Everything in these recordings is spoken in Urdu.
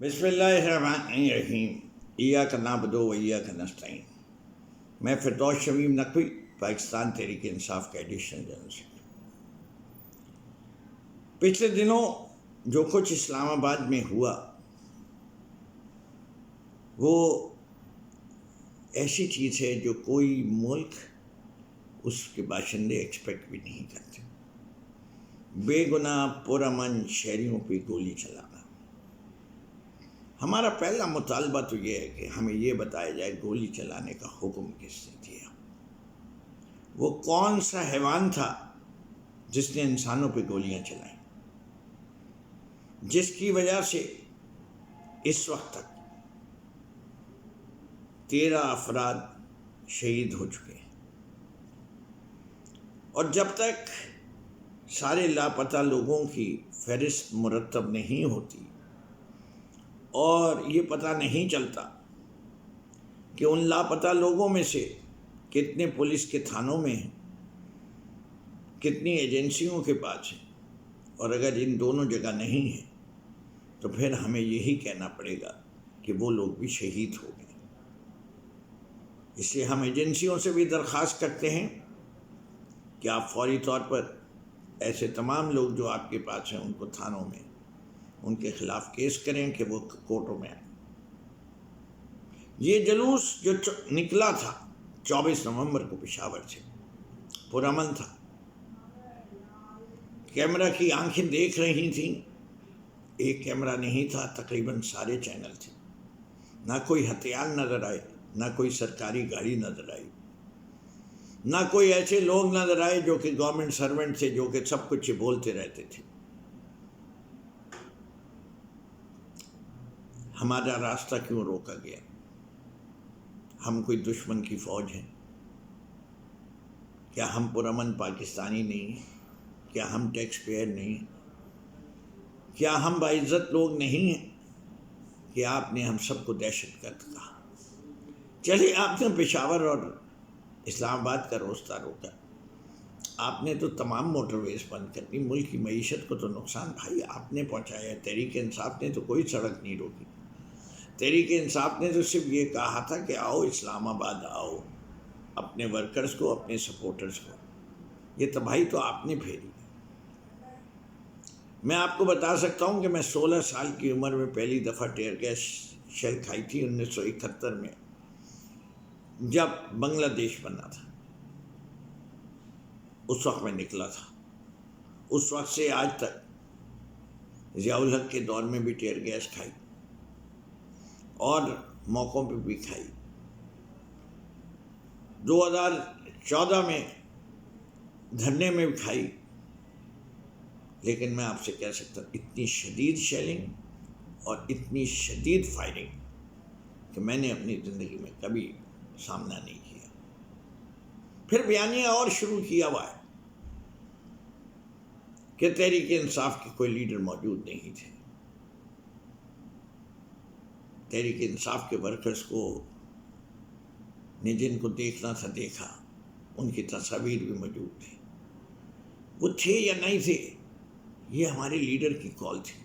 بسم اللہ الرحمن الرحیم ایاک نعبد و ایاک نستعین۔ میں فردوس شمیم نقوی، پاکستان تحریک انصاف کا ایڈیشنل جنرل سیکرٹری۔ پچھلے دنوں جو کچھ اسلام آباد میں ہوا وہ ایسی چیز ہے جو کوئی ملک اس کے باشندے ایکسپیکٹ بھی نہیں کرتے۔ بے گناہ پرامن شہریوں پہ گولی چلانا۔ ہمارا پہلا مطالبہ تو یہ ہے کہ ہمیں یہ بتایا جائے گولی چلانے کا حکم کس نے دیا، وہ کون سا حیوان تھا جس نے انسانوں پہ گولیاں چلائیں، جس کی وجہ سے اس وقت تک 13 افراد شہید ہو چکے ہیں، اور جب تک سارے لاپتہ لوگوں کی فہرست مرتب نہیں ہوتی اور یہ پتہ نہیں چلتا کہ ان لاپتہ لوگوں میں سے کتنے پولیس کے تھانوں میں ہیں، کتنی ایجنسیوں کے پاس ہیں، اور اگر ان دونوں جگہ نہیں ہیں تو پھر ہمیں یہی کہنا پڑے گا کہ وہ لوگ بھی شہید ہو گئے۔ اس لیے ہم ایجنسیوں سے بھی درخواست کرتے ہیں کہ آپ فوری طور پر ایسے تمام لوگ جو آپ کے پاس ہیں ان کو تھانوں میں ان کے خلاف کیس کریں کہ وہ کورٹوں میں آئیں۔ یہ جلوس جو نکلا تھا 24 نومبر کو پشاور سے پرامن تھا، کیمرہ کی آنکھیں دیکھ رہی تھیں، ایک کیمرہ نہیں تھا، تقریباً سارے چینل تھے، نہ کوئی ہتھیار نظر آئے، نہ کوئی سرکاری گاڑی نظر آئی، نہ کوئی ایسے لوگ نظر آئے جو کہ گورنمنٹ سرونٹ تھے، جو کہ سب کچھ بولتے رہتے تھے۔ ہمارا راستہ کیوں روکا گیا؟ ہم کوئی دشمن کی فوج ہیں؟ کیا ہم پرامن پاکستانی نہیں ہیں؟ کیا ہم ٹیکس پیئر نہیں ہیں؟ کیا ہم باعزت لوگ نہیں ہیں کہ آپ نے ہم سب کو دہشت گرد کہا؟ چلیے، آپ نے پشاور اور اسلام آباد کا راستہ روکا، آپ نے تو تمام موٹر ویز بند کر دی، ملک کی معیشت کو تو نقصان بھائی آپ نے پہنچایا۔ تحریک انصاف نے تو کوئی سڑک نہیں روکی، تحریک انصاف نے تو صرف یہ کہا تھا کہ آؤ اسلام آباد آؤ، اپنے ورکرز کو، اپنے سپورٹرز کو۔ یہ تباہی تو آپ نے پھیری۔ میں آپ کو بتا سکتا ہوں کہ میں 16 سال کی عمر میں پہلی دفعہ ٹیئر گیس شیل کھائی تھی 1971 میں، جب بنگلہ دیش بنا تھا۔ اس وقت میں نکلا تھا، اس وقت سے آج تک ضیاء الحق کے دور میں بھی ٹیئر گیس کھائی اور موقعوں پہ بھی کھائی۔ 2014 میں دھرنے میں بھی کھائی، لیکن میں آپ سے کہہ سکتا ہوں اتنی شدید شیلنگ اور اتنی شدید فائرنگ کہ میں نے اپنی زندگی میں کبھی سامنا نہیں کیا۔ پھر بیانیہ اور شروع کیا ہوا ہے کہ تحریک انصاف کے کوئی لیڈر موجود نہیں تھے، تحریک انصاف کے ورکرز کو نے جن کو دیکھنا تھا دیکھا، ان کی تصاویر بھی موجود تھی۔ وہ تھے یا نہیں تھے، یہ ہمارے لیڈر کی کال تھی۔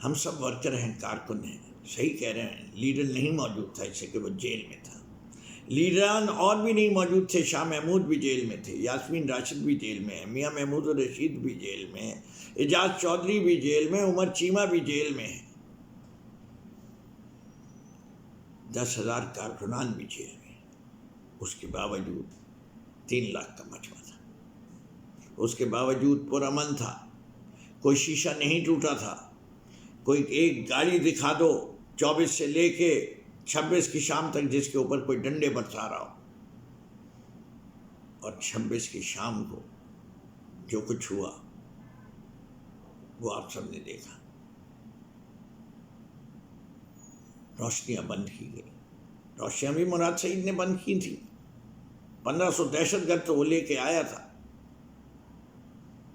ہم سب ورکر ہیں، کارکن ہیں، صحیح کہہ رہے ہیں، لیڈر نہیں موجود تھا، اس سے کہ وہ جیل میں تھا۔ لیڈران اور بھی نہیں موجود تھے، شاہ محمود بھی جیل میں تھے، یاسمین راشد بھی جیل میں ہے، میاں محمود الرشید بھی جیل میں ہے، اعجاز چودھری بھی جیل میں، عمر چیمہ بھی جیل میں ہے، 10,000 کارکنان بھی جیل میں۔ اس کے باوجود 3 لاکھ کا مجمع تھا، اس کے باوجود پرامن تھا، کوئی شیشہ نہیں ٹوٹا تھا، کوئی ایک گاڑی دکھا دو 24 سے لے کے 26 کی شام تک جس کے اوپر کوئی ڈنڈے برسا رہا ہو، اور 26 کی شام کو جو کچھ ہوا وہ آپ سب نے دیکھا۔ روشنیاں بند کی گئی، روشنیاں بھی مراد سعید نے بند کی تھیں۔ 1500 دہشت گرد تو وہ لے کے آیا تھا،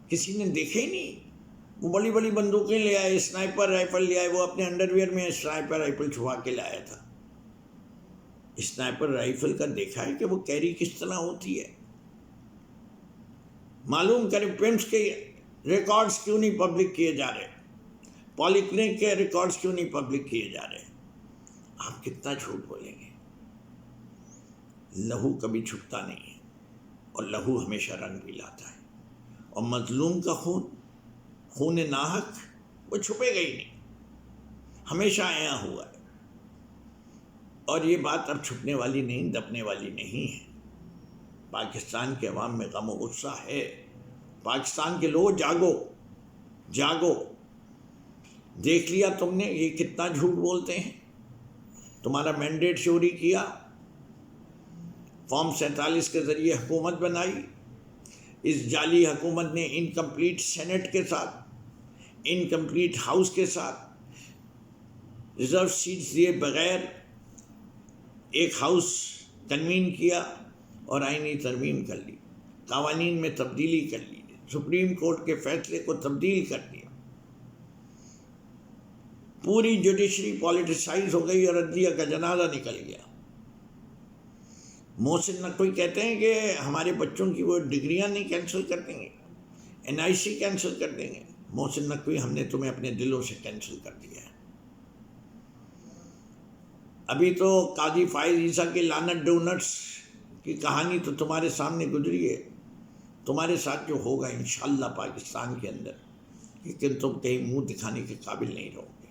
کسی نے دیکھے ہی نہیں۔ وہ بڑی بڑی بندوقیں لے آئے، اسنائپر رائفل لے آئے، وہ اپنے انڈر ویئر میں اسنائپر رائفل چھپا کے لایا تھا۔ اسنائپر رائفل کا دیکھا ہے کہ وہ کیری کس طرح ہوتی ہے؟ معلوم کریں، پمپس کے ریکارڈز کیوں نہیں پبلک کیے جا رہے؟ پالیکلینک کے ریکارڈز کیوں نہیں پبلک کیے جا رہے؟ آپ کتنا جھوٹ بولیں گے؟ لہو کبھی چھپتا نہیں ہے، اور لہو ہمیشہ رنگ بھی لاتا ہے، اور مظلوم کا خون ناحق وہ چھپے گا ہی نہیں، ہمیشہ عیاں ہوا ہے۔ اور یہ بات اب چھپنے والی نہیں، دبنے والی نہیں ہے۔ پاکستان کے عوام میں غم و غصہ ہے۔ پاکستان کے لوگ جاگو، جاگو۔ دیکھ لیا تم نے یہ کتنا جھوٹ بولتے ہیں؟ تمہارا مینڈیٹ چوری کیا، فارم 47 کے ذریعے حکومت بنائی، اس جعلی حکومت نے انکمپلیٹ سینٹ کے ساتھ، انکمپلیٹ ہاؤس کے ساتھ، ریزرو سیٹس دیے بغیر ایک ہاؤس کنوین کیا اور آئینی ترمیم کر لی، قوانین میں تبدیلی کر لی، سپریم کورٹ کے فیصلے کو تبدیل کر دیا، پوری جوڈیشری پولیٹیسائز ہو گئی اور عدلیہ کا جنازہ نکل گیا۔ محسن نقوی کہتے ہیں کہ ہمارے بچوں کی وہ ڈگریاں نہیں کینسل کر دیں گے، NIC کینسل کر دیں گے۔ محسن نقوی ہم نے تمہیں اپنے دلوں سے کینسل کر دیا ہے۔ ابھی تو قاضی فائز عیسیٰ کے لعنت ڈونٹس کی کہانی تو تمہارے سامنے گزری ہے، تمہارے ساتھ جو ہوگا انشاءاللہ پاکستان کے اندر، لیکن تم کہیں منہ دکھانے کے قابل نہیں رہو گے۔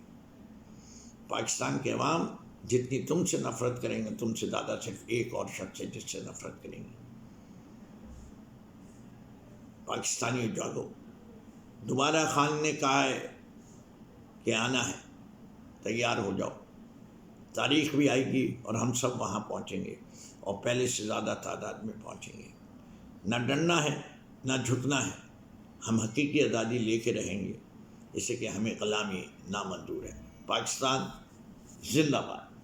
پاکستان کے عوام جتنی تم سے نفرت کریں گے، تم سے زیادہ صرف ایک اور شخص ہے جس سے نفرت کریں گے۔ پاکستانی جاگو، دوبارہ خان نے کہا ہے کہ آنا ہے، تیار ہو جاؤ، تاریخ بھی آئے گی اور ہم سب وہاں پہنچیں گے، اور پہلے سے زیادہ تعداد میں پہنچیں گے۔ نہ ڈرنا ہے نہ جھکنا ہے، ہم حقیقی آزادی لے کے رہیں گے، اسے کہ ہمیں غلامی نامنظور ہے۔ پاکستان زندہ باد۔